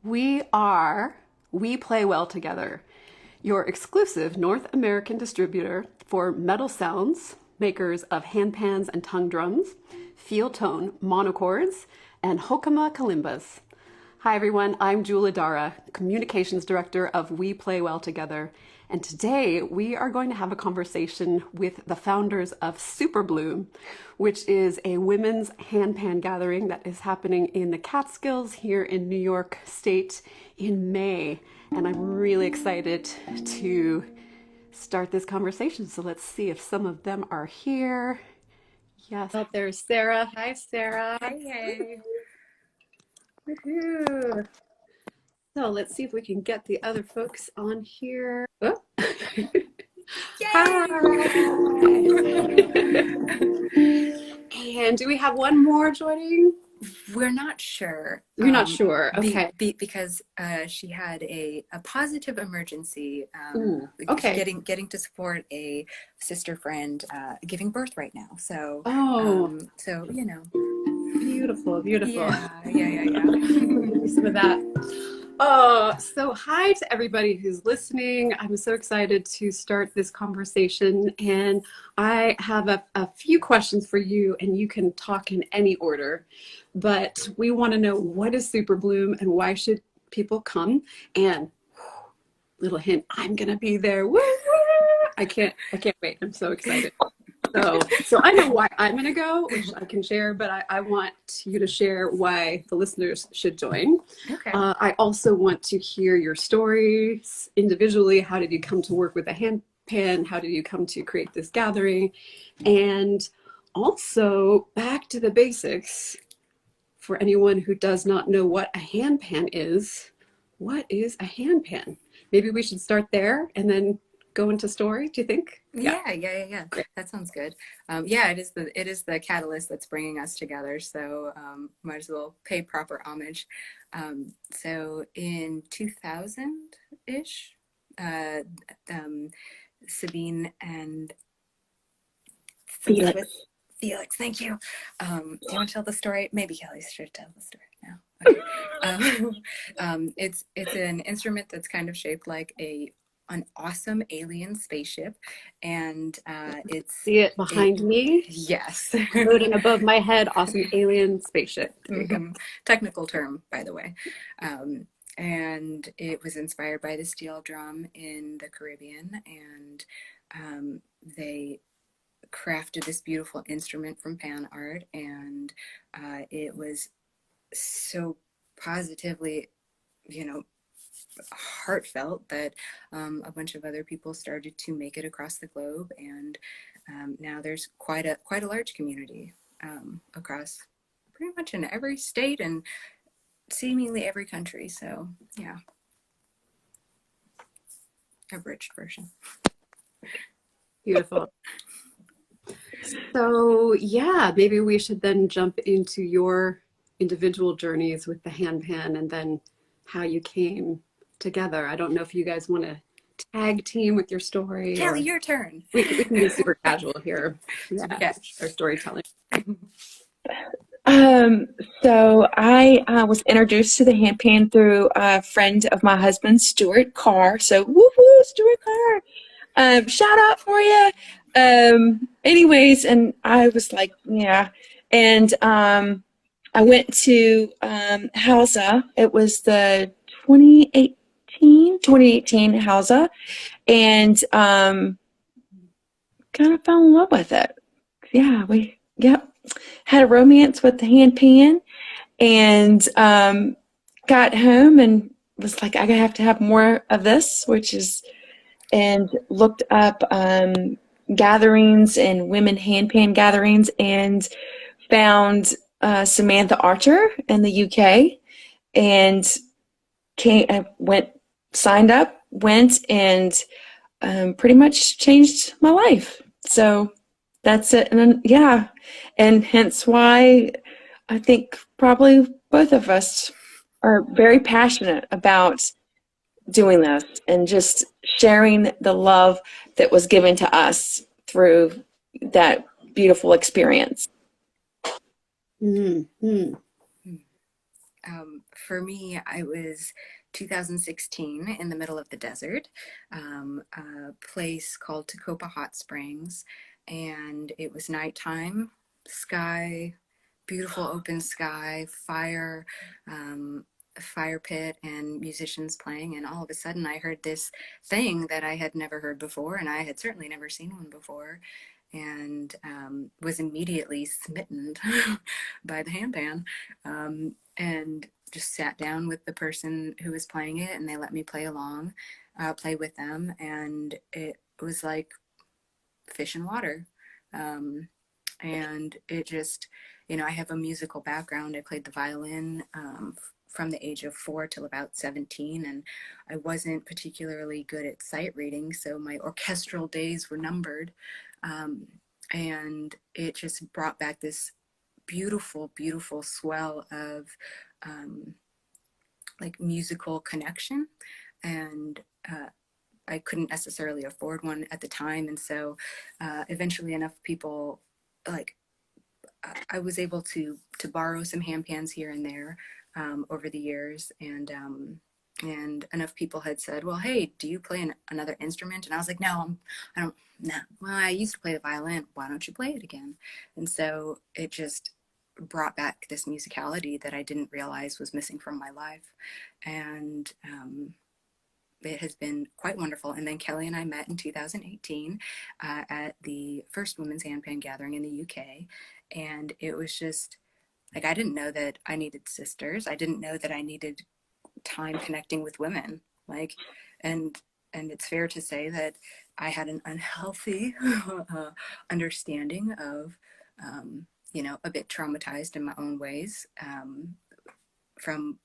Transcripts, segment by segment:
We are We Play Well Together, your exclusive North American distributor for metal sounds, makers of handpans and tongue drums, feel tone monochords, and hokama kalimbas. Hi everyone, I'm Joule, Communications Director of We Play Well Together, and today we are going to have a conversation with the founders of Super Bloom, which is a women's handpan gathering that is happening in the Catskills here in New York State in May. And I'm really excited to start this conversation. So let's see if some of them are here. Yes. Oh, there's Sarah. Hi, Sarah. Hey. Woohoo. So let's see if we can get the other folks on here. Oh. Hi. And do we have one more joining? We're not sure. You're not sure. Okay. Because she had a positive emergency. Okay. Getting to support a sister friend giving birth right now. So so you know. Beautiful. Yeah. Some of that. Oh, so hi to everybody who's listening. I'm so excited to start this conversation, and I have a few questions for you, and you can talk in any order, but we want to know, what is Super Bloom and why should people come? And little hint, I'm gonna be there. Woo! I can't wait. I'm so excited. So I know why I'm going to go, which I can share, but I want you to share why the listeners should join. Okay. I also want to hear your stories individually. How did you come to work with a handpan? How did you come to create this gathering? And also, back to the basics, for anyone who does not know what a handpan is, what is a handpan? Maybe we should start there and then go into story, do you think? Yeah. Great. That sounds good. Yeah, it is the catalyst that's bringing us together. So might as well pay proper homage. So in 2000-ish, Sabine and Felix. Thank you. Do you want to tell the story? Maybe Kelly should tell the story now. Okay. It's an instrument that's kind of shaped like an awesome alien spaceship, and see it behind me. Yes. Floating above my head, awesome alien spaceship. There you go. Technical term, by the way. And it was inspired by the steel drum in the Caribbean, and they crafted this beautiful instrument from pan art, and it was so positively, heartfelt that a bunch of other people started to make it across the globe, and now there's quite a large community across pretty much in every state and seemingly every country. So yeah, abridged version. Beautiful. So yeah, maybe we should then jump into your individual journeys with the handpan and then how you came together. I don't know if you guys want to tag team with your story. Kelly, your turn. We can be super casual here. Yeah. Our storytelling. So I was introduced to the handpan through a friend of my husband, Stuart Carr. So woohoo, Stuart Carr. Shout out for you. Anyways, and I was like, yeah. And I went to Hausa. It was the 2018 Hausa, and kind of fell in love with it. Yeah, had a romance with the handpan, and got home and was like, I have to have more of this, and looked up gatherings and women handpan gatherings, and found Samantha Archer in the UK, and signed up, and pretty much changed my life. So that's it. And then, yeah, and hence why I think probably both of us are very passionate about doing this and just sharing the love that was given to us through that beautiful experience. Mm-hmm. For me, I was 2016 in the middle of the desert, a place called Tacopa Hot Springs, and it was nighttime, sky, beautiful open sky, fire, a fire pit, and musicians playing. And all of a sudden, I heard this thing that I had never heard before, and I had certainly never seen one before, and was immediately smitten by the handpan. And just sat down with the person who was playing it, and they let me play along, play with them, and it was like fish in water. And it just, I have a musical background. I played the violin from the age of 4 till about 17, and I wasn't particularly good at sight reading, so my orchestral days were numbered. And it just brought back this beautiful, beautiful swell of like musical connection. And I couldn't necessarily afford one at the time. And so eventually enough people, like, I was able to borrow some handpans here and there over the years. And enough people had said, well, hey, do you play another instrument? And I was like, no, I don't, no. Well, I used to play the violin. Why don't you play it again? And so it just brought back this musicality that I didn't realize was missing from my life. And it has been quite wonderful. And then Kelly and I met in 2018 at the first Women's Handpan Gathering in the UK. And it was just like, I didn't know that I needed sisters. I didn't know that I needed time connecting with women. Like, and it's fair to say that I had an unhealthy understanding of, a bit traumatized in my own ways from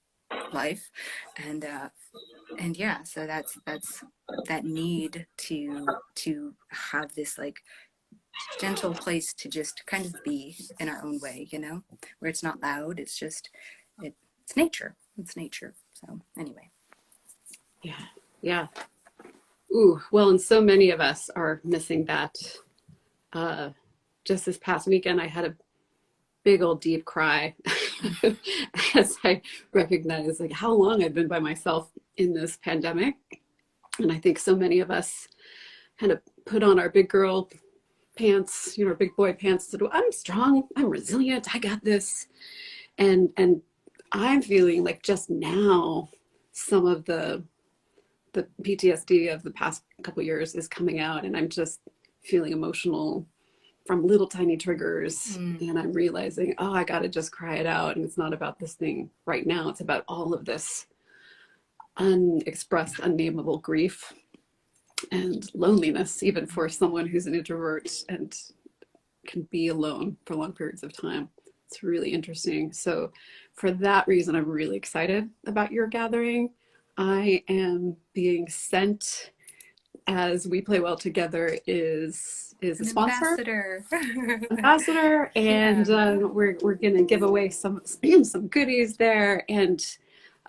life. And yeah, so that's that need to have this like gentle place to just kind of be in our own way, where it's not loud. It's just, it's nature. It's nature. So anyway. Yeah. Yeah. Ooh, well, and so many of us are missing that. Just this past weekend, I had a big old deep cry as I recognized like how long I've been by myself in this pandemic. And I think so many of us kind of put on our big girl pants, our big boy pants, said, well, I'm strong, I'm resilient, I got this. And I'm feeling like just now some of the PTSD of the past couple of years is coming out, and I'm just feeling emotional from little tiny triggers. And I'm realizing, oh, I got to just cry it out. And it's not about this thing right now. It's about all of this unexpressed, unnameable grief and loneliness, even for someone who's an introvert and can be alone for long periods of time. It's really interesting. So for that reason, I'm really excited about your gathering. I am being sent, as We Play Well Together is a sponsor, ambassador, and we're going to give away some goodies there. And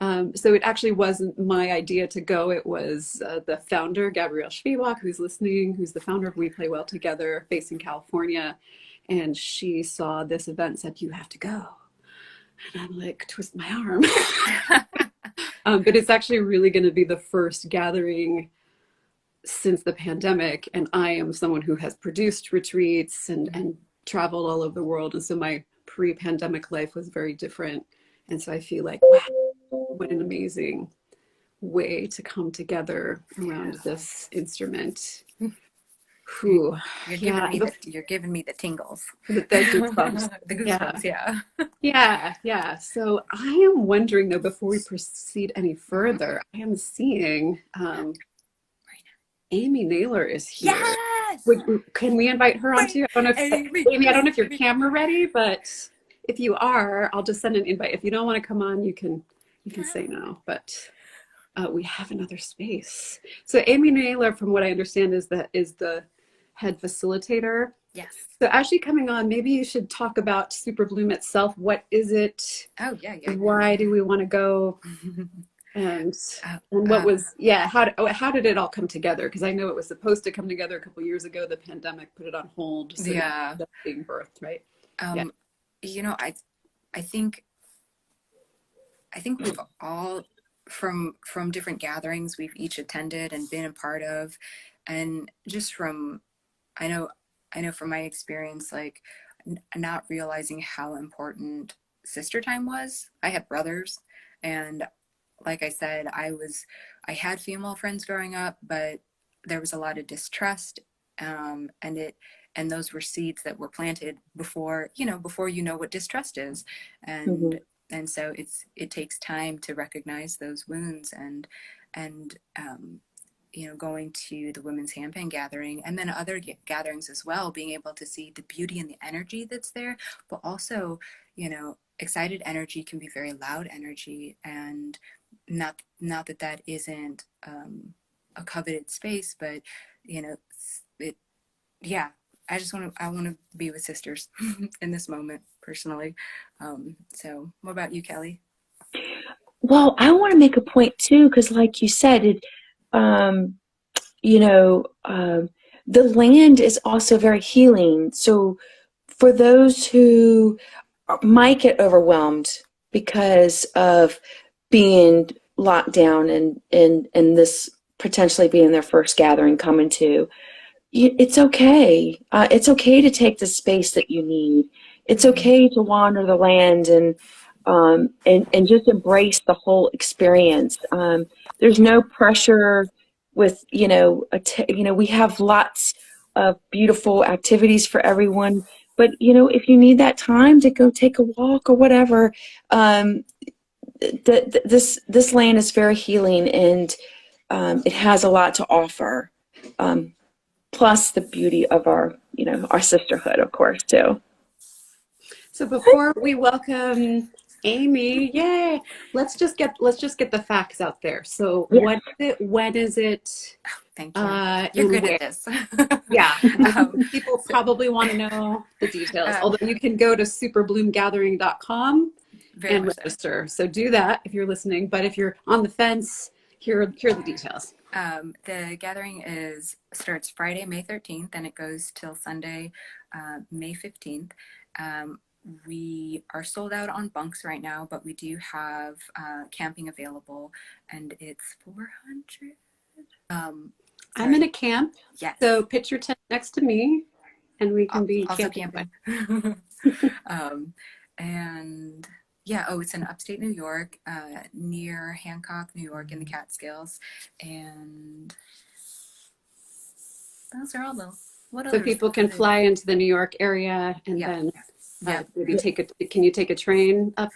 so it actually wasn't my idea to go. It was the founder, Gabrielle Schwiebach, who's listening, who's the founder of We Play Well Together, based in California. And she saw this event and said, you have to go. And I'm like, twist my arm. But it's actually really going to be the first gathering since the pandemic. And I am someone who has produced retreats and traveled all over the world. And so my pre-pandemic life was very different. And so I feel like, wow, what an amazing way to come together around this instrument. Whew. You're giving me the tingles. The goosebumps. The goosebumps, Yeah. So I am wondering, though, before we proceed any further, I am seeing Amy Naylor is here. Yes! Can we invite her on too? I don't know if Amy, I don't know if your camera ready, but if you are, I'll just send an invite. If you don't want to come on, you can say no. But we have another space. So Amy Naylor, from what I understand, is the head facilitator. Yes. So as she's coming on, maybe you should talk about Super Bloom itself. What is it? Oh yeah. Why do we want to go? And what was, how did it all come together? Because I know it was supposed to come together a couple of years ago. The pandemic put it on hold. So that's being birthed, right? I think I think we've all, from different gatherings we've each attended and been a part of, and just from, I know from my experience, like not realizing how important sister time was. I had brothers, and like I said, I had female friends growing up, but there was a lot of distrust, and those were seeds that were planted before you know what distrust is, Mhm. and so it takes time to recognize those wounds, and going to the women's handpan gathering and then other gatherings as well, being able to see the beauty and the energy that's there, but also, excited energy can be very loud energy, and not that isn't a coveted space, but it yeah. I want to be with sisters in this moment personally. So what about you, Kelly? Well, I want to make a point too, because like you said, um, you know, the land is also very healing. So for those who might get overwhelmed because of being locked down and this potentially being their first gathering coming to, it's okay. It's okay to take the space that you need. It's Mm-hmm. okay to wander the land and just embrace the whole experience. There's no pressure with we have lots of beautiful activities for everyone. But if you need that time to go take a walk or whatever, this land is very healing, and it has a lot to offer. Plus the beauty of our sisterhood, of course, too. So before we welcome Amy, yay! Let's just get the facts out there. So Yeah. what is it? When is it? Thank you. You're good where? at this. Yeah, people probably want to know the details. Although you can go to superbloomgathering.com and register. So do that if you're listening. But if you're on the fence, here are the details. The gathering starts Friday, May 13th, and it goes till Sunday, May 15th. We are sold out on bunks right now, but we do have camping available, and it's $400. I'm in a camp. Yes. So pitch your tent next to me, and we can be also camping. And yeah, it's in upstate New York, near Hancock, New York, in the Catskills, and those are all the. So people can fly into the New York area and then maybe can you take a train up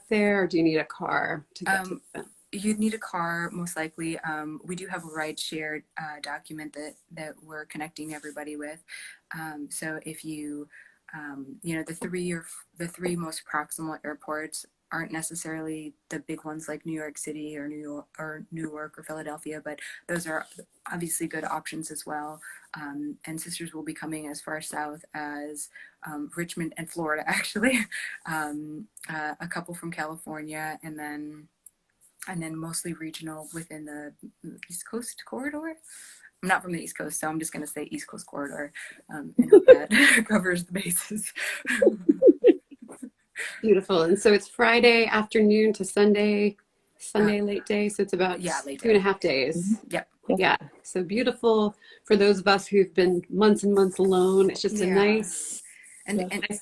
there, or do you need a car to get to the event? You'd need a car, most likely. We do have a ride share document that we're connecting everybody with. So if you, the three most proximal airports aren't necessarily the big ones like New York City or Newark or Philadelphia, but those are obviously good options as well. And sisters will be coming as far south as Richmond and Florida, actually. A couple from California, and then mostly regional within the East Coast corridor. I'm not from the East Coast, so I'm just going to say East Coast corridor, and hope that covers the bases. Beautiful. And so it's Friday afternoon to Sunday late day. So it's about 2.5 days. Yep. Yeah. So beautiful for those of us who've been months and months alone. It's just a nice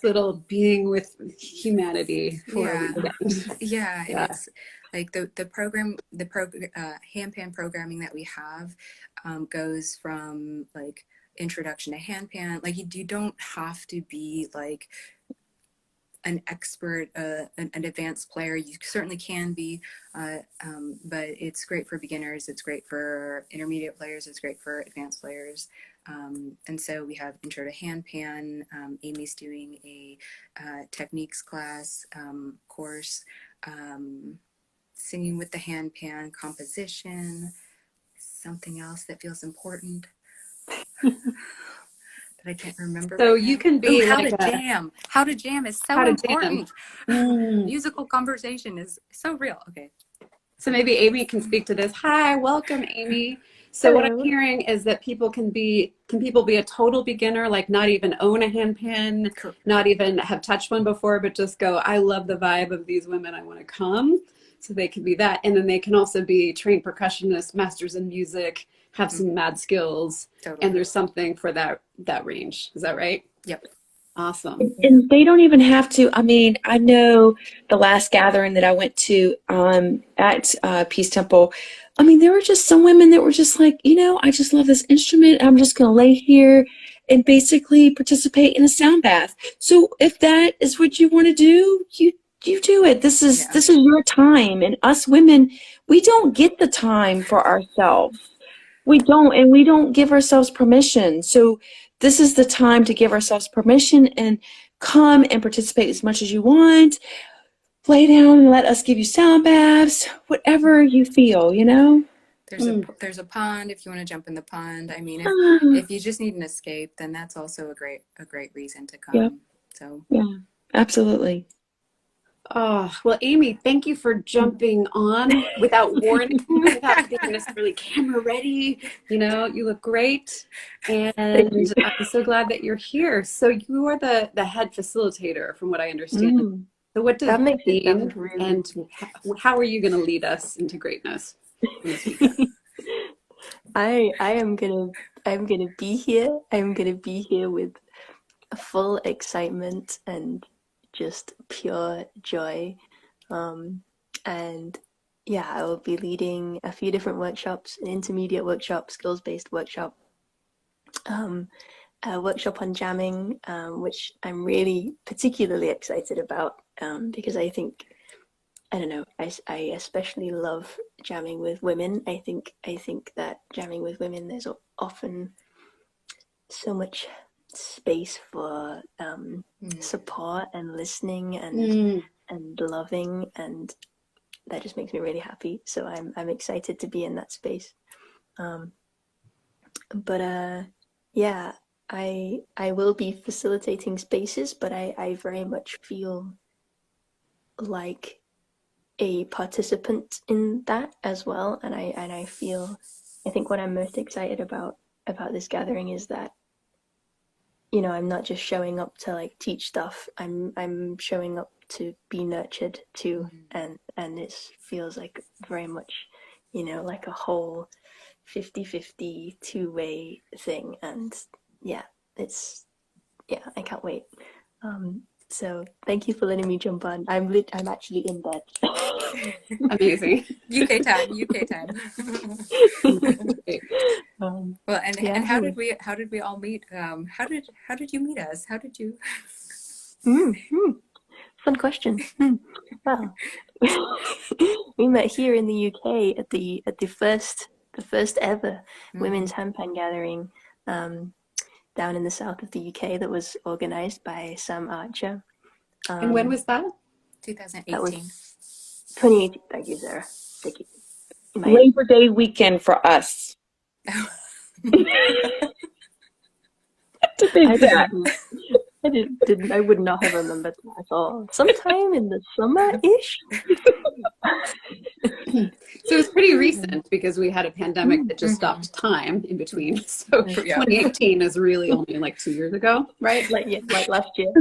little being with humanity for a weekend. Yeah. And it's like the handpan programming that we have goes from like introduction to handpan. Like you don't have to be like an expert, an advanced player. You certainly can be, but it's great for beginners. It's great for intermediate players. It's great for advanced players. And so we have intro to handpan. Amy's doing a techniques class course, singing with the handpan, composition, something else that feels important. I can't remember. So you can be how to jam. How to jam is so important. Musical conversation is so real. Okay. So maybe Amy can speak to this. Hi, welcome, Amy. So what I'm hearing is that people can people be a total beginner, like not even own a handpan, not even have touched one before, but just go, I love the vibe of these women, I want to come. So they can be that. And then they can also be trained percussionists, masters in music, have some mad skills. Totally. And there's something for that range. Is that right? Yep. Awesome. And they don't even have to. I mean, I know the last gathering that I went to at Peace Temple. I mean, there were just some women that were just like, I just love this instrument. I'm just going to lay here and basically participate in a sound bath. So if that is what you want to do, you do it. This is your time. And us women, we don't get the time for ourselves. We don't, and we don't give ourselves permission. So this is the time to give ourselves permission and come and participate as much as you want. Lay down and let us give you sound baths, whatever you feel, There's a pond if you want to jump in the pond. I mean, if you just need an escape, then that's also a great reason to come. Yep. So yeah, absolutely. Oh, well, Amy, thank you for jumping on without warning, without being necessarily camera ready. You look great. And I'm so glad that you're here. So you are the head facilitator, from what I understand. So what does That makes that it sound mean? really And how are you going to lead us into greatness in this weekend? I'm gonna be here. I'm gonna be here with full excitement and just pure joy. And yeah, I will be leading a few different workshops, an intermediate workshop, skills-based workshop, a workshop on jamming, which I'm really particularly excited about, because I think, I don't know, I especially love jamming with women. I think that jamming with women, there's often so much space for support and listening and loving, and that just makes me really happy. So I'm excited to be in that space. Yeah, I will be facilitating spaces, but I very much feel like a participant in that as well. And I think what I'm most excited about this gathering is that, I'm not just showing up to like teach stuff. I'm showing up to be nurtured too. And it feels like very much, like a whole 50-50 two-way thing. And I can't wait. So thank you for letting me jump on. I'm actually in bed. Amazing. UK time. Well, and how did we all meet? How did you meet us? How did you? Fun question. Well, we met here in the UK at the first ever women's handpan gathering down in the south of the UK that was organized by Sam Archer. And when was that? 2018. That was 2018. Thank you, Sarah. Thank you. Labor Day weekend for us. I would not have remembered that at all. Sometime in the summer-ish. So it was pretty recent because we had a pandemic that just stopped time in between. So 2018 is really only like 2 years ago, right? Like last year.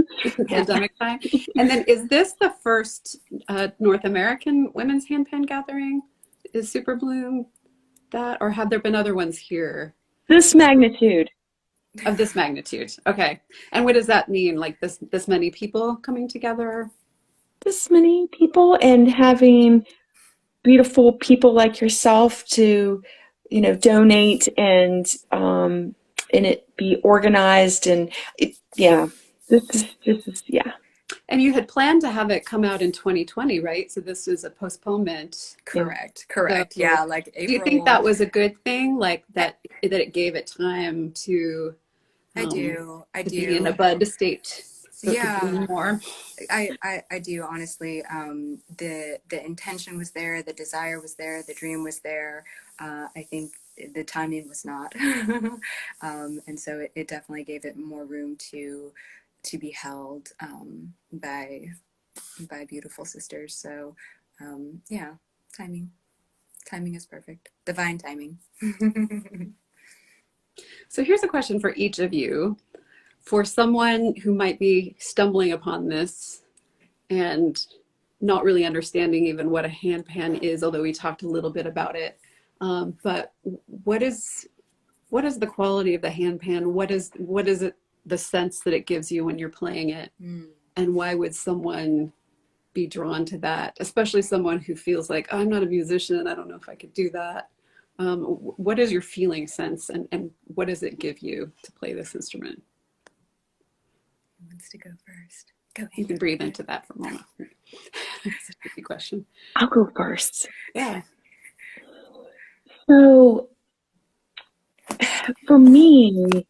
Pandemic time. And then is this the first North American women's handpan gathering? Is Super Bloom that, or have there been other ones here? This magnitude. Of this magnitude. Okay. And what does that mean? Like this many people coming together? This many people, and having beautiful people like yourself to, donate and it be organized, and this is. And you had planned to have it come out in 2020, right? So this is a postponement. Correct. So, Like April. Do you think that was a good thing? Like that it gave it time to I do. be in a bud state. So more. I do, honestly. The intention was there, the desire was there, the dream was there. I think the timing was not. And so it definitely gave it more room to be held by beautiful sisters. So timing is perfect. Divine timing. So here's a question for each of you. For someone who might be stumbling upon this and not really understanding even what a handpan is, although we talked a little bit about it. But what is the quality of the handpan? What is it, the sense that it gives you when you're playing it? And why would someone be drawn to that, especially someone who feels like, oh, I'm not a musician, I don't know if I could do that? What is your feeling sense, and what does it give you to play this instrument? Who wants to go first? Go ahead. You can breathe into that for a moment. It's a tricky question. I'll go first. Yeah. So for me,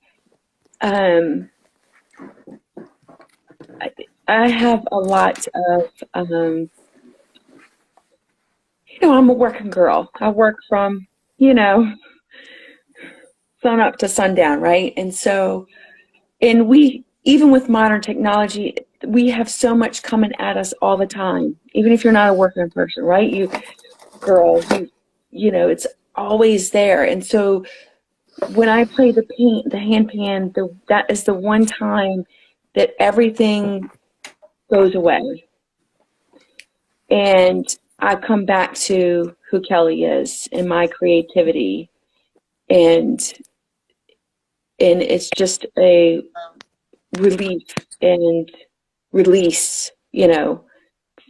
I have a lot of, I'm a working girl. I work from, sun up to sundown, right? And so, and even with modern technology, we have so much coming at us all the time. Even if you're not a working person, right? It's always there. And so when I play the handpan, that is the one time that everything goes away. And I come back to who Kelly is and my creativity. And it's just a relief and release,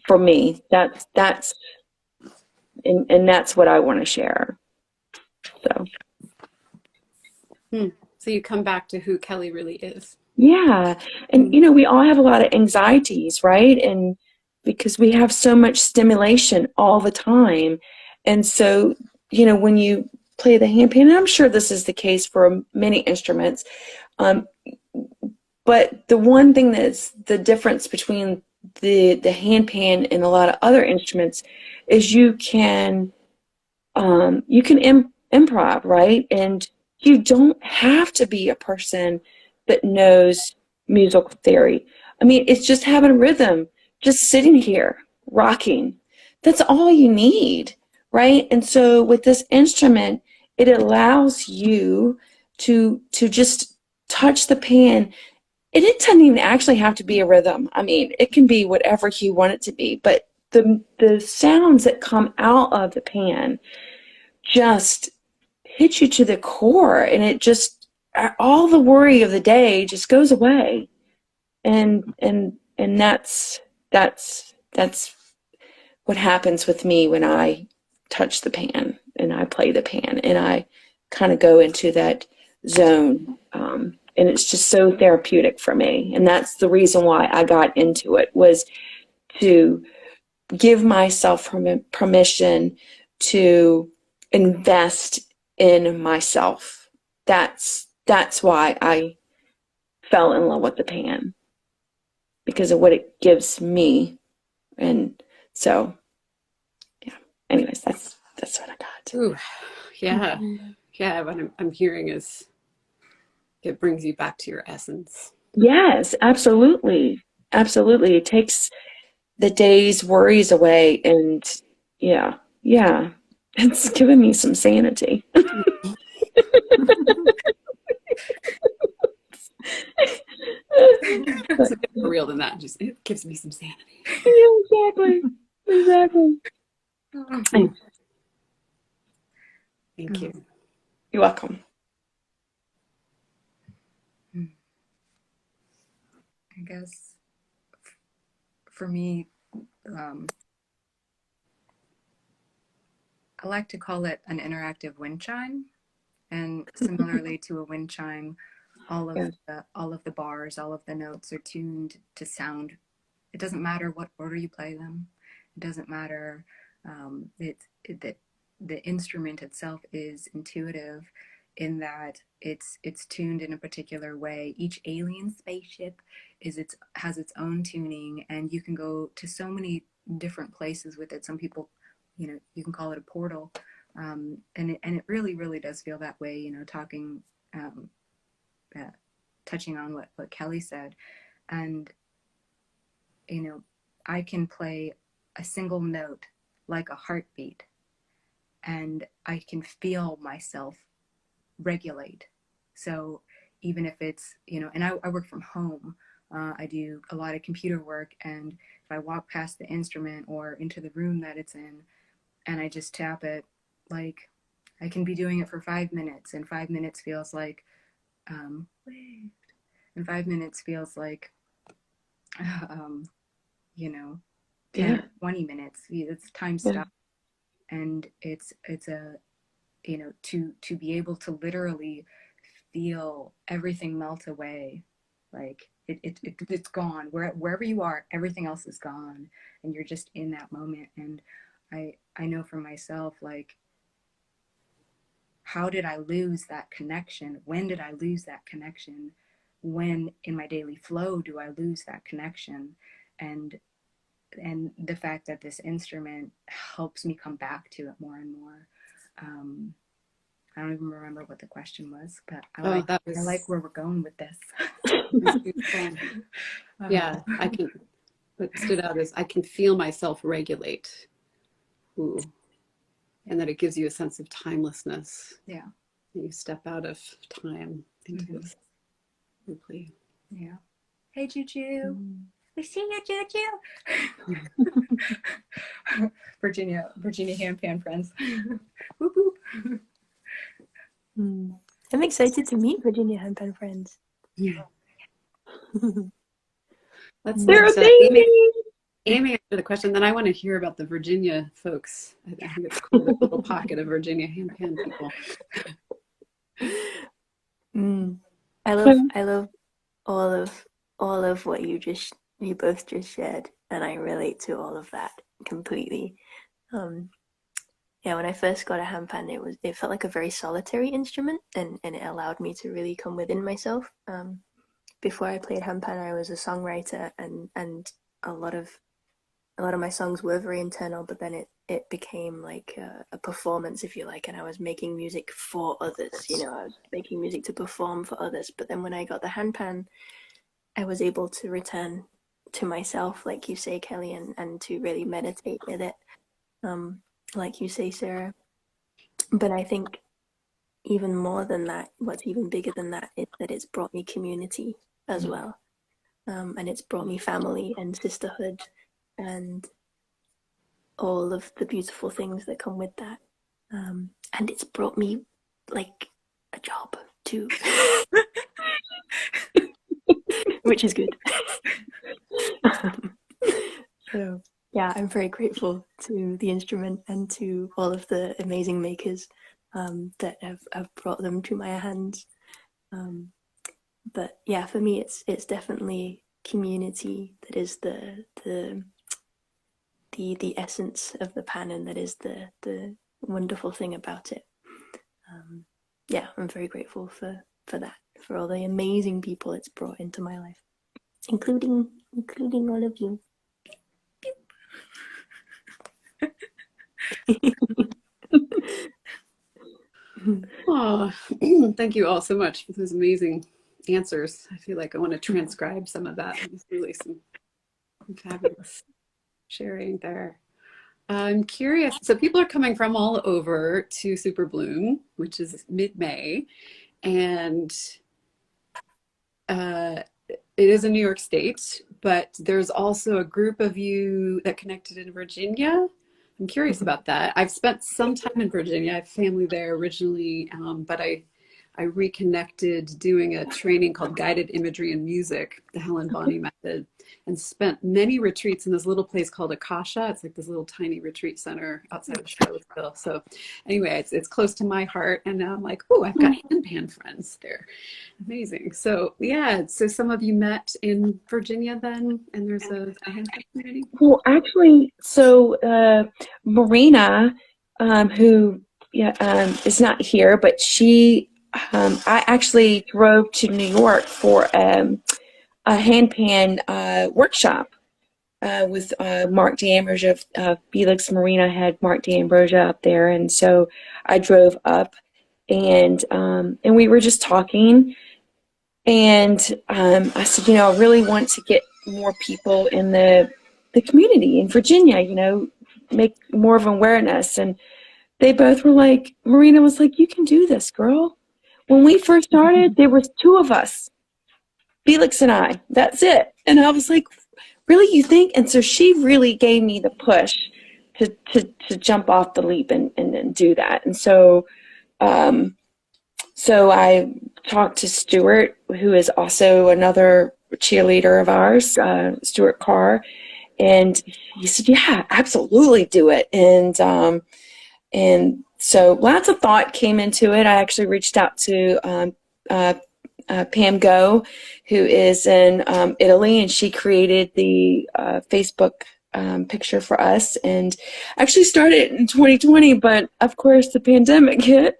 for me. That's and that's what I want to share. So. So you come back to who Kelly really is. Yeah. And, we all have a lot of anxieties, right? And because we have so much stimulation all the time. And so, when you play the handpan, and I'm sure this is the case for many instruments, but the one thing that's the difference between the handpan and a lot of other instruments is you can improv, right? And you don't have to be a person that knows musical theory. I mean, it's just having a rhythm, just sitting here, rocking. That's all you need, right? And so with this instrument, it allows you to just touch the pan. And it doesn't even actually have to be a rhythm. I mean, it can be whatever you want it to be. But the sounds that come out of the pan just hit you to the core, and it just, all the worry of the day just goes away. And that's what happens with me when I touch the pan and I play the pan, and I kind of go into that zone. And it's just so therapeutic for me. And that's the reason why I got into it, was to give myself permission to invest in myself. That's why I fell in love with the pan, because of what it gives me. And so, yeah. Anyways, that's what I got. Ooh, yeah, yeah. What I'm hearing is it brings you back to your essence. Yes, absolutely, absolutely. It takes the day's worries away, and yeah, it's giving me some sanity. It's a bit more real than that. Just, it gives me some sanity. Yeah, exactly. Thank you. You're welcome. I guess for me, I like to call it an interactive wind chime. And similarly to a wind chime, all of the bars, all of the notes are tuned to sound. It doesn't matter what order you play them. It doesn't matter. The instrument itself is intuitive in that it's tuned in a particular way. Each alien spaceship has its own tuning, and you can go to so many different places with it. Some people, you can call it a portal. And it really, really does feel that way, touching on what Kelly said. And, I can play a single note like a heartbeat, and I can feel myself regulate. So even if it's, and I work from home, I do a lot of computer work, and if I walk past the instrument or into the room that it's in and I just tap it, like I can be doing it for 5 minutes, and 5 minutes feels like wait, and 5 minutes feels like you know, 10 Yeah. or 20 minutes. It's time stop. And it's a, you know, to be able to literally feel everything melt away, like it's gone. Wherever you are, everything else is gone, and you're just in that moment. And I know for myself, like, how did I lose that connection? When did I lose that connection? When in my daily flow do I lose that connection? And the fact that this instrument helps me come back to it more and more. I don't even remember what the question was, but I like where we're going with this. Yeah, what stood out is I can feel myself regulate. Ooh. And that it gives you a sense of timelessness. Yeah. You step out of time into this deeply. Yeah. Hey, Juju. We see you, Juju. Virginia Handpan friends. Whoop, whoop. I'm excited to meet Virginia Handpan friends. Yeah. Let's They're let Amy answer the question. Then I want to hear about the Virginia folks. I think it's cool, the little pocket of Virginia Handpan people. I love all of what you both just shared, and I relate to all of that completely. Yeah, when I first got a handpan, it felt like a very solitary instrument, and it allowed me to really come within myself. Before I played handpan, I was a songwriter, and a lot of my songs were very internal, but then it became like a performance, if you like, and I was making music for others. You know, I was making music to perform for others. But then when I got the handpan, I was able to return to myself, like you say, Kelly, and to really meditate with it, like you say, Sarah. But I think even more than that, what's even bigger than that is that it's brought me community as well. And it's brought me family and sisterhood and all of the beautiful things that come with that. And it's brought me like a job too, which is good. So yeah, I'm very grateful to the instrument and to all of the amazing makers that have brought them to my hands. But yeah, for me, it's definitely community that is the essence of the pan, and that is the wonderful thing about it. Yeah, I'm very grateful for that, for all the amazing people it's brought into my life, including all of you. Oh, thank you all so much for those amazing answers. I feel like I want to transcribe some of that. It's really some fabulous sharing there. I'm curious. So people are coming from all over to Super Bloom, which is mid-May, and it is in New York State, but there's also a group of you that connected in Virginia. I'm curious about that. I've spent some time in Virginia. I have family there originally, but I reconnected doing a training called Guided Imagery and Music, the Helen Bonny method, and spent many retreats in this little place called Akasha. It's like this little tiny retreat center outside of Charlottesville. So anyway, it's close to my heart. And now I'm like, oh, I've got handpan friends there. Amazing. So yeah, so some of you met in Virginia then, and there's a handpan community? Well, actually, so Marina, who is not here, but she, I actually drove to New York for a handpan workshop with Mark D'Ambrosia of Felix Marina had Mark D'Ambrosia up there, and so I drove up, and we were just talking, and I said, you know, I really want to get more people in the community in Virginia, you know, make more of an awareness. And they both were like, Marina was like, you can do this, girl. When we first started, there was 2 of us. Felix and I, that's it. And I was like, really, you think? And so she really gave me the push to jump off the leap and do that. And so, so I talked to Stuart, who is also another cheerleader of ours, Stuart Carr, and he said, "Yeah, absolutely do it." And so lots of thought came into it. I actually reached out to Pam Go, who is in Italy, and she created the Facebook picture for us, and actually started in 2020, but of course the pandemic hit.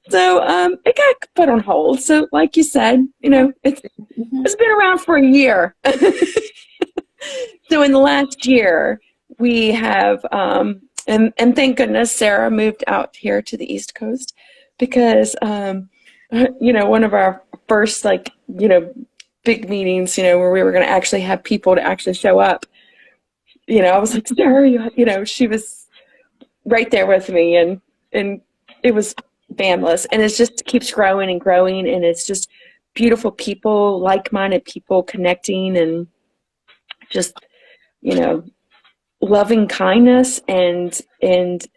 So it got put on hold. So like you said, it's been around for a year. So in the last year, we have, and thank goodness Sarah moved out here to the East Coast, because, one of our first, big meetings, where we were going to actually have people to actually show up, I was like, Sarah, she was right there with me, and it was fabulous. And it just keeps growing and growing, and it's just beautiful people, like-minded people connecting, and just, loving kindness and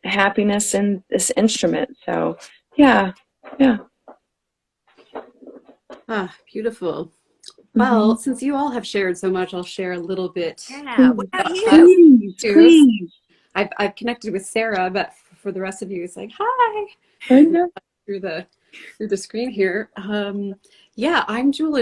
happiness in this instrument. So yeah. Beautiful. Well, since you all have shared so much, I'll share a little bit. Yeah, what about Please. I've connected with Sarah, but for the rest of you, it's like, hi. Through the screen here. Yeah, I'm Joule,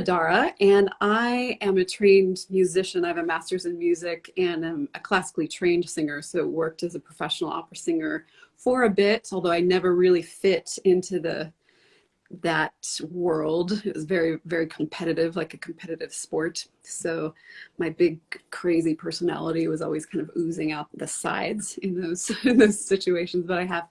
and I am a trained musician. I have a master's in music, and I'm a classically trained singer. So worked as a professional opera singer for a bit, although I never really fit into that world. It was very, very competitive, like a competitive sport. So my big, crazy personality was always kind of oozing out the sides in those situations. But I have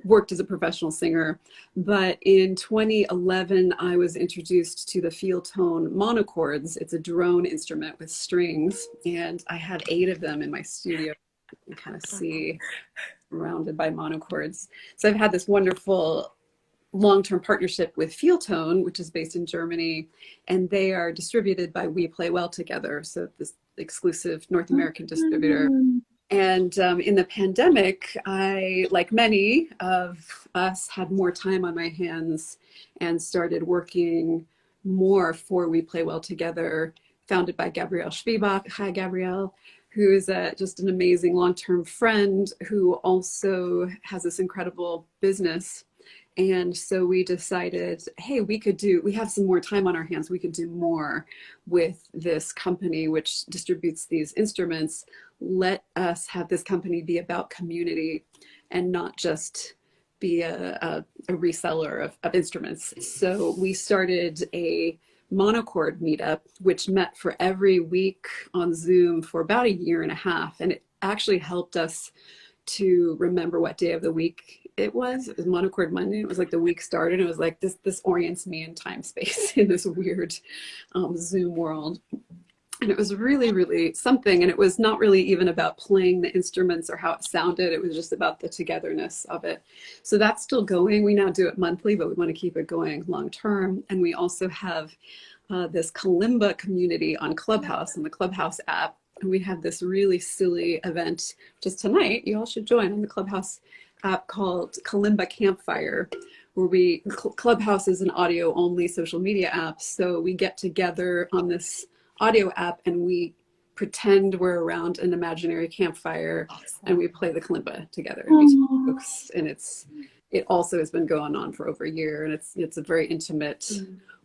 worked as a professional singer. But in 2011, I was introduced to the feel tone monochords. It's a drone instrument with strings, and I had 8 of them in my studio. You can kind of see surrounded by monochords. So I've had this wonderful long-term partnership with Feel Tone, which is based in Germany, and they are distributed by We Play Well Together, so this exclusive North American distributor. And in the pandemic, I, like many of us, had more time on my hands and started working more for We Play Well Together, founded by Gabrielle Schwiebach. Hi, Gabrielle, who is just an amazing long-term friend who also has this incredible business. And so we decided, hey, we have some more time on our hands. We could do more with this company, which distributes these instruments. Let us have this company be about community and not just be a reseller of instruments. So we started a Monochord Meetup, which met for every week on Zoom for about a year and a half. And it actually helped us to remember what day of the week it was. It was Monochord Monday. It was like the week started. It was like, this orients me in time space in this weird Zoom world. And it was really, really something. And it was not really even about playing the instruments or how it sounded. It was just about the togetherness of it. So that's still going. We now do it monthly, but we want to keep it going long term. And we also have this Kalimba community on Clubhouse, and the Clubhouse app. And we have this really silly event just tonight. You all should join on the Clubhouse app called Kalimba Campfire, where Clubhouse is an audio only social media app. So we get together on this audio app and we pretend we're around an imaginary campfire and we play the kalimba together. And it also has been going on for over a year, and it's a very intimate,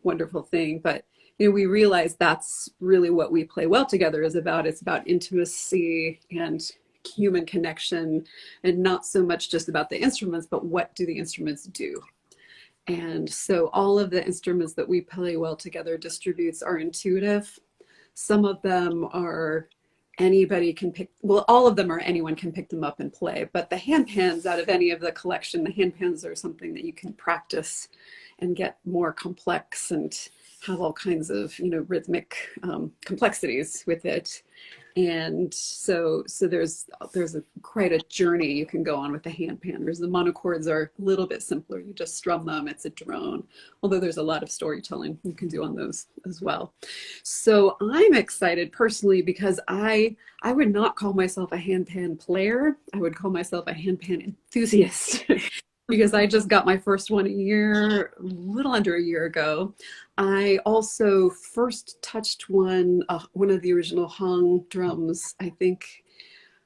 wonderful thing. But we realize that's really what We Play Well Together is about. It's about intimacy and human connection, and not so much just about the instruments, but what do the instruments do? And so all of the instruments that We Play Well Together distributes are intuitive. Some of them are anybody can pick, well, all of them are anyone can pick them up and play, but the handpans out of any of the collection, the handpans are something that you can practice and get more complex and have all kinds of, rhythmic complexities with it. And so there's quite a journey you can go on with the handpan. Whereas the monochords are a little bit simpler. You just strum them, it's a drone. Although there's a lot of storytelling you can do on those as well. So I'm excited personally because I would not call myself a handpan player. I would call myself a handpan enthusiast. Because I just got my first one a little under a year ago. I also first touched one of the original hung drums, I think,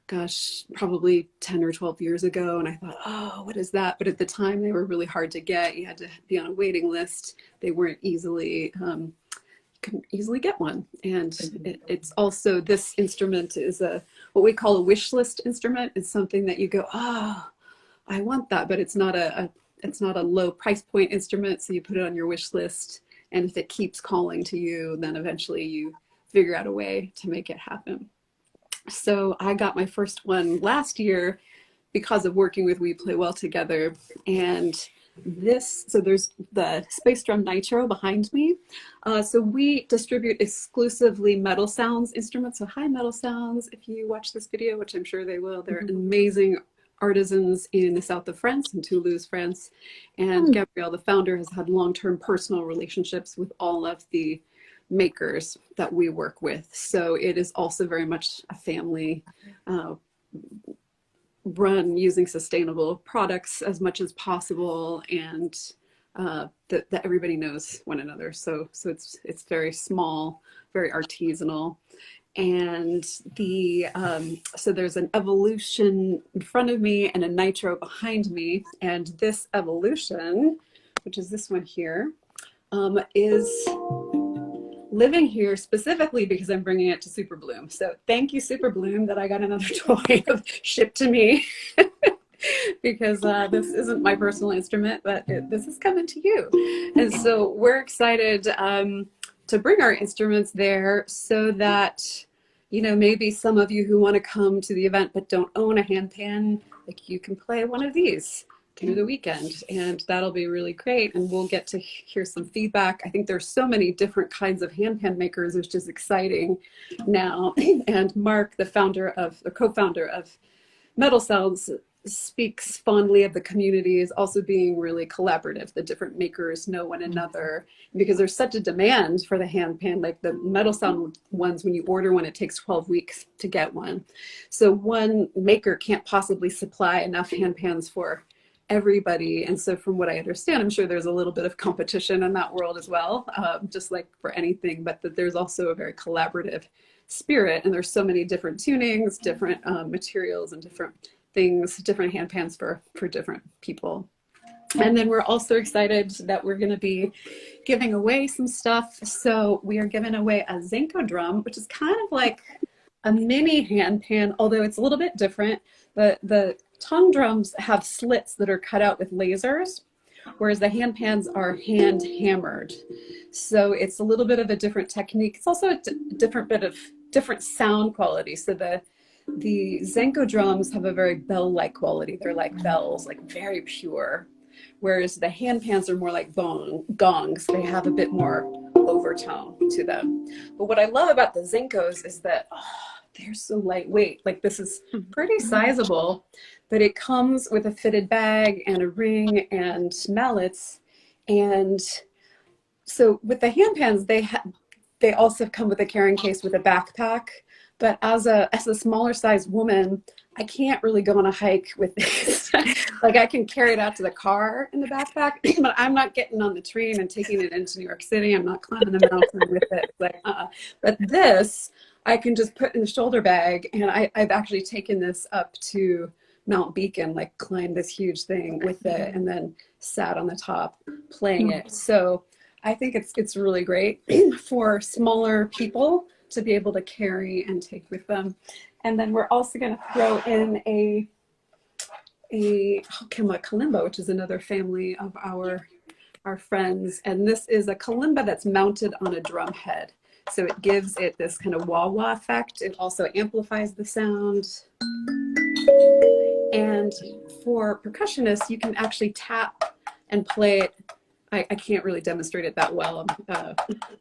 gosh, probably 10 or 12 years ago. And I thought, oh, what is that? But at the time they were really hard to get. You had to be on a waiting list. They weren't easily, couldn't easily get one. And it's also, this instrument is what we call a wish list instrument. It's something that you go, oh, I want that, but it's not a low price point instrument. So you put it on your wish list, and if it keeps calling to you, then eventually you figure out a way to make it happen. So I got my first one last year because of working with We Play Well Together. And so there's the Space Drum Nitro behind me. So we distribute exclusively metal sounds instruments, so high metal sounds. If you watch this video, which I'm sure they will, they're amazing artisans in the south of France, in Toulouse, France. And Gabrielle, the founder, has had long-term personal relationships with all of the makers that we work with. So it is also very much a family run, using sustainable products as much as possible, and that everybody knows one another. So it's very small, very artisanal. And so there's an Evolution in front of me and a Nitro behind me. And this Evolution, which is this one here, is living here specifically because I'm bringing it to Super Bloom. So thank you, Super Bloom, that I got another toy shipped to me. Because this isn't my personal instrument, but this is coming to you. And so we're excited to bring our instruments there so that, maybe some of you who want to come to the event but don't own a handpan, like, you can play one of these through the weekend, and that'll be really great. And we'll get to hear some feedback. I think there's so many different kinds of handpan makers, which is exciting now. And Mark, the co-founder of Metal Sounds, speaks fondly of the community as also being really collaborative. The different makers know one another, because there's such a demand for the handpan. Like the metal sound ones, when you order one, it takes 12 weeks to get one. So one maker can't possibly supply enough handpans for everybody. And so from what I understand, I'm sure there's a little bit of competition in that world as well, just like for anything, but that there's also a very collaborative spirit. And there's so many different tunings, different materials, and different things, different handpans for different people. And then we're also excited that we're going to be giving away some stuff. So we are giving away a Zenko drum, which is kind of like a mini handpan, although it's a little bit different. The tongue drums have slits that are cut out with lasers, whereas the handpans are hand hammered. So it's a little bit of a different technique. It's also a different sound quality. So the Zenko drums have a very bell-like quality. They're like bells, like very pure. Whereas the handpans are more like gongs. They have a bit more overtone to them. But what I love about the Zenkos is that they're so lightweight. Like, this is pretty sizable, but it comes with a fitted bag and a ring and mallets. And so with the handpans, they also come with a carrying case with a backpack. But as a smaller sized woman, I can't really go on a hike with this. Like, I can carry it out to the car in the backpack, but I'm not getting on the train and taking it into New York City. I'm not climbing the mountain with it. Like, But this, I can just put in the shoulder bag. And I've actually taken this up to Mount Beacon, like climbed this huge thing with it, and then sat on the top playing it. So I think it's really great for smaller people to be able to carry and take with them. And then we're also going to throw in a Kalimba, which is another family of our friends. And this is a Kalimba that's mounted on a drum head. So it gives it this kind of wah-wah effect. It also amplifies the sound. And for percussionists, you can actually tap and play it I can't really demonstrate it that well.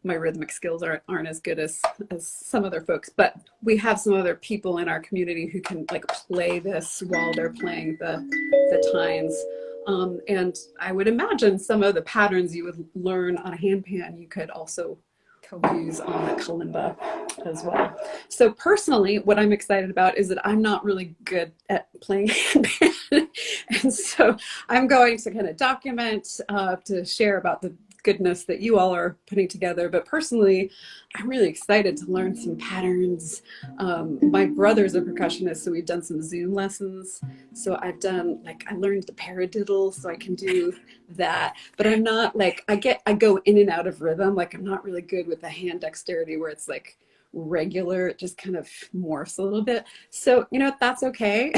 My rhythmic skills aren't as good as some other folks, but we have some other people in our community who can like play this while they're playing the tines. And I would imagine some of the patterns you would learn on a handpan, you could also use on the kalimba as well. So personally, what I'm excited about is that I'm not really good at playing handpan. And so I'm going to kind of document, to share about the goodness that you all are putting together. But personally, I'm really excited to learn some patterns. My brother's a percussionist, so we've done some Zoom lessons. So I learned the paradiddle, so I can do that. But I'm not like, I go in and out of rhythm. Like I'm not really good with the hand dexterity where it's like regular, it just kind of morphs a little bit. So, that's okay.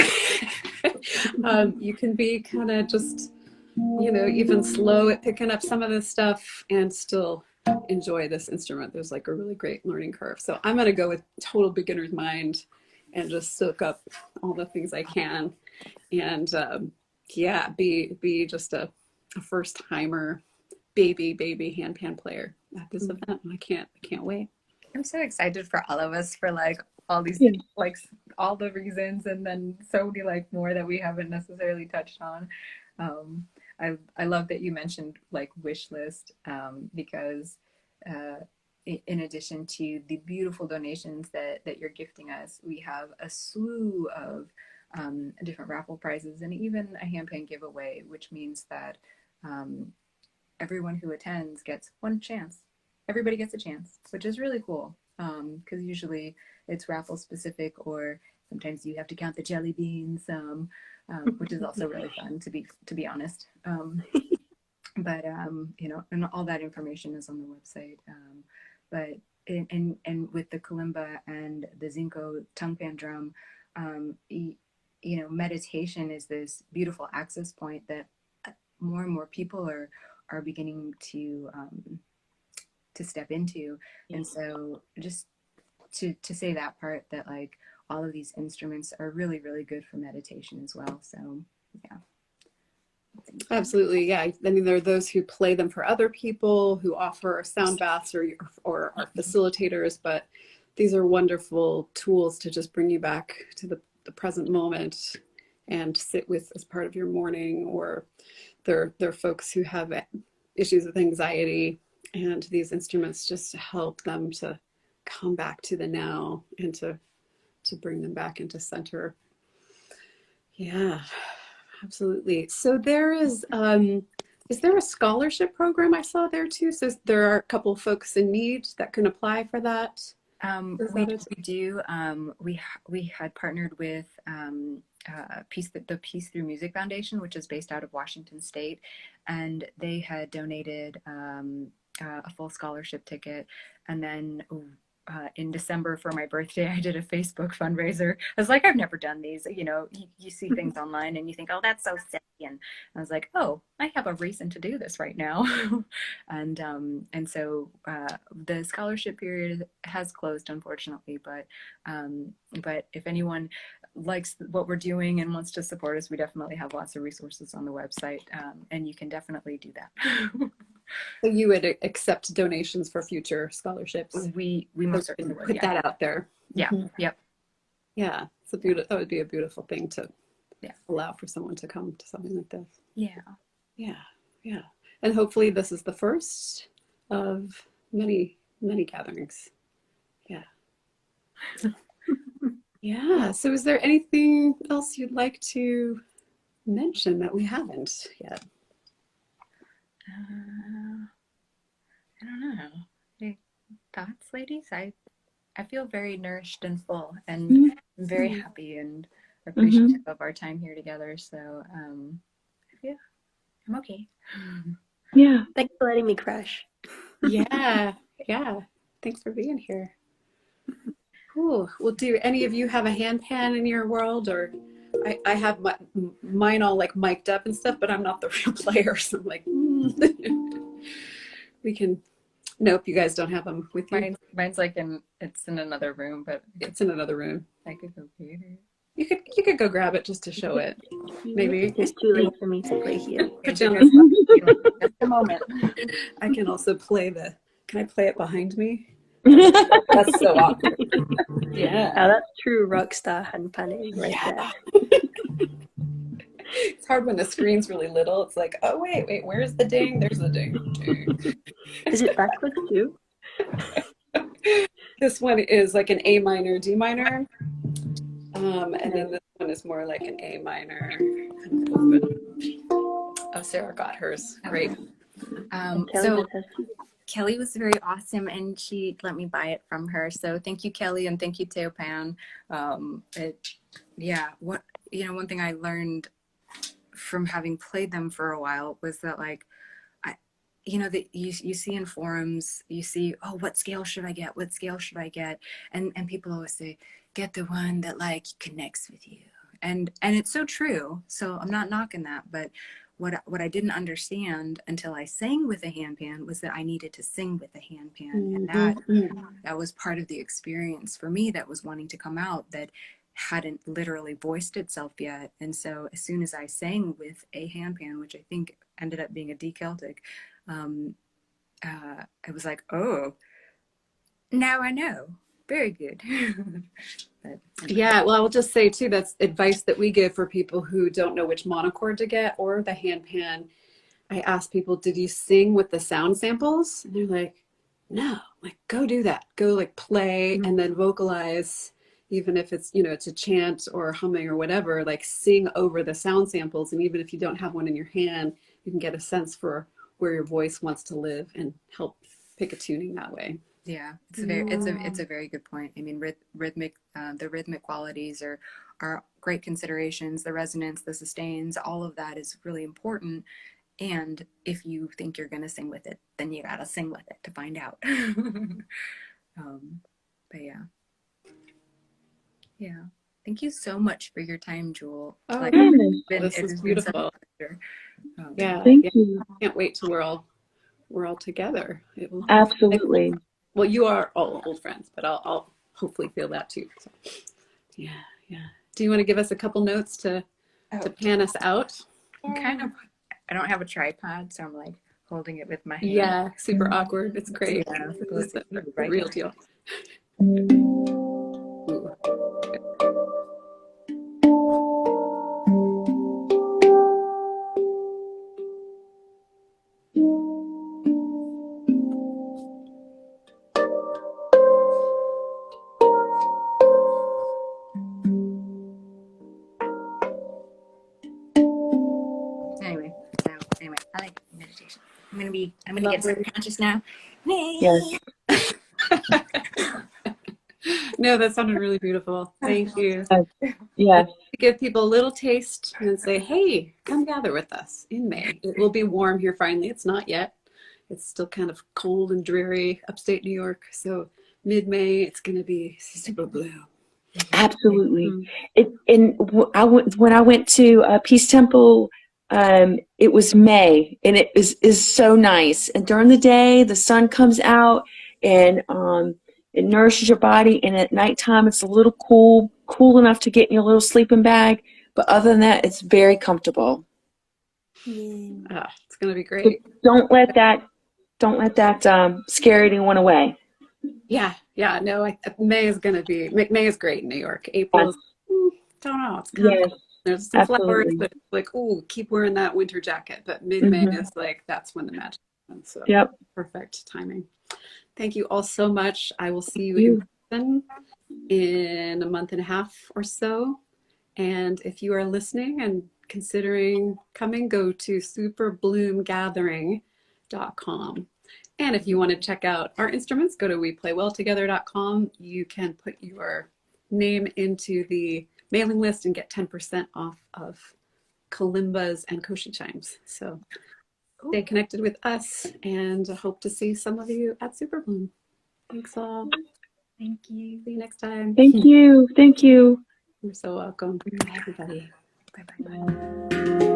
You can be kind of just, even slow at picking up some of this stuff and still enjoy this instrument. There's like a really great learning curve. So I'm going to go with total beginner's mind and just soak up all the things I can. And be just a first timer baby handpan player at this event. And I can't wait. I'm so excited for all of us for like all these like all the reasons, and then so many like more that we haven't necessarily touched on. I love that you mentioned like wish list, because in addition to the beautiful donations that you're gifting us, we have a slew of different raffle prizes and even a handpan giveaway, which means that everyone who attends gets one chance. Everybody gets a chance, which is really cool, because usually it's raffle specific, or sometimes you have to count the jelly beans, which is also really fun to be honest. But and all that information is on the website. But and with the kalimba and the Zenko tongue-pan drum, meditation is this beautiful access point that more and more people are beginning to step into. And so just to say that part, that like all of these instruments are really, really good for meditation as well. So yeah. Absolutely. Yeah. I mean, there are those who play them for other people, who offer sound baths or are facilitators, but these are wonderful tools to just bring you back to the present moment and sit with as part of your morning. Or there are folks who have issues with anxiety, and these instruments just help them to come back to the now and to bring them back into center. Yeah, absolutely. So there is there a scholarship program I saw there too? So there are a couple of folks in need that can apply for that. We do. We had partnered with the Peace Through Music Foundation, which is based out of Washington State, and they had donated a full scholarship ticket. And then in December for my birthday, I did a Facebook fundraiser. I was like, I've never done these. You see things online and you think, oh, that's so silly. And I was like, oh, I have a reason to do this right now. and so the scholarship period has closed, unfortunately. But if anyone likes what we're doing and wants to support us, we definitely have lots of resources on the website, and you can definitely do that. So you would accept donations for future scholarships? We most certainly would. Put that out there. Yeah. Mm-hmm. Yep. Yeah. That would be a beautiful thing to allow for someone to come to something like this. Yeah. Yeah. Yeah. And hopefully this is the first of many, many gatherings. Yeah. Yeah. So is there anything else you'd like to mention that we haven't yet? I don't know. Any thoughts, ladies? I feel very nourished and full, and I'm very happy and appreciative of our time here together. So I'm okay. Yeah. Thanks for letting me crash. Yeah. Yeah. Thanks for being here. Cool. Well, do any of you have a handpan in your world? Or I have mine all like mic'd up and stuff, but I'm not the real player. So I'm like, we can. Nope, you guys don't have them with you. Mine's like it's in another room, but it's in another room. I could go get it. You could go grab it just to show it. Maybe. It's too late for me to play here. Put you on the spot. Just a moment. I can also play can I play it behind me? That's so awkward. Yeah. Now that's true rockstar handpanning right there. It's hard when the screen's really little. It's like, oh, wait, where's the ding? There's the ding. Is it backwards too? This one is like an A minor, D minor. And then this one is more like an A minor. Oh, Sarah got hers. Great. So Kelly was very awesome, and she let me buy it from her. So thank you, Kelly, and thank you, Teopan. One thing I learned from having played them for a while was that, like, that you see in forums, you see, oh, what scale should I get? What scale should I get? And people always say, get the one that like connects with you. And it's so true. So I'm not knocking that, but what I didn't understand until I sang with a handpan was that I needed to sing with a handpan. And that was part of the experience for me that was wanting to come out, that hadn't literally voiced itself yet. And so as soon as I sang with a handpan, which I think ended up being a D Celtic, I was like, oh, now I know. Very good. Yeah, well, I will just say too, that's advice that we give for people who don't know which monochord to get or the handpan. I ask people, did you sing with the sound samples? And they're like, no. Like, go do that. Go like play and then vocalize, even if it's, it's a chant or humming or whatever, like sing over the sound samples. And even if you don't have one in your hand, you can get a sense for where your voice wants to live and help pick a tuning that way. Yeah, it's a very good point. I mean, the rhythmic qualities are great considerations. The resonance, the sustains, all of that is really important. And if you think you're gonna sing with it, then you gotta sing with it to find out. But yeah. Thank you so much for your time, Joule. Oh, this is beautiful. Yeah, Thank you. I can't wait till we're all together. It will Absolutely. Well, you are all old friends, but I'll hopefully feel that too. So, yeah. Do you want to give us a couple notes to pan us out? I don't have a tripod, so I'm like holding it with my hand. Yeah, super awkward. It's great. Yeah, it's the real deal. Ooh. Anyway, I like meditation. I'm gonna get subconscious now. Yes. No, that sounded really beautiful. Thank you. Yes. Give people a little taste and say, hey, come gather with us in May. It will be warm here finally. It's not yet. It's still kind of cold and dreary upstate New York. So mid-May, it's going to be super blue. Absolutely. When I went to Peace Temple, it was May, and it is so nice. And during the day, the sun comes out, and it nourishes your body. And at nighttime, it's a little cool enough to get in your little sleeping bag. But other than that, it's very comfortable. It's going to be great. So don't let that scare anyone away. Yeah. No, May is going to be. May is great in New York. April, don't know. It's kind of, there's some flowers, but like, keep wearing that winter jacket. But mid-May is like, that's when the magic happens. So perfect timing. Thank you all so much. I will see you in person in a month and a half or so. And if you are listening and considering coming, go to superbloomgathering.com. And if you want to check out our instruments, go to weplaywelltogether.com. You can put your name into the mailing list and get 10% off of Kalimbas and Koshi chimes. So stay connected with us, and I hope to see some of you at Superbloom. Thanks all. Thank you. See you next time. Thank you. You're so welcome. Bye, everybody. Bye-bye.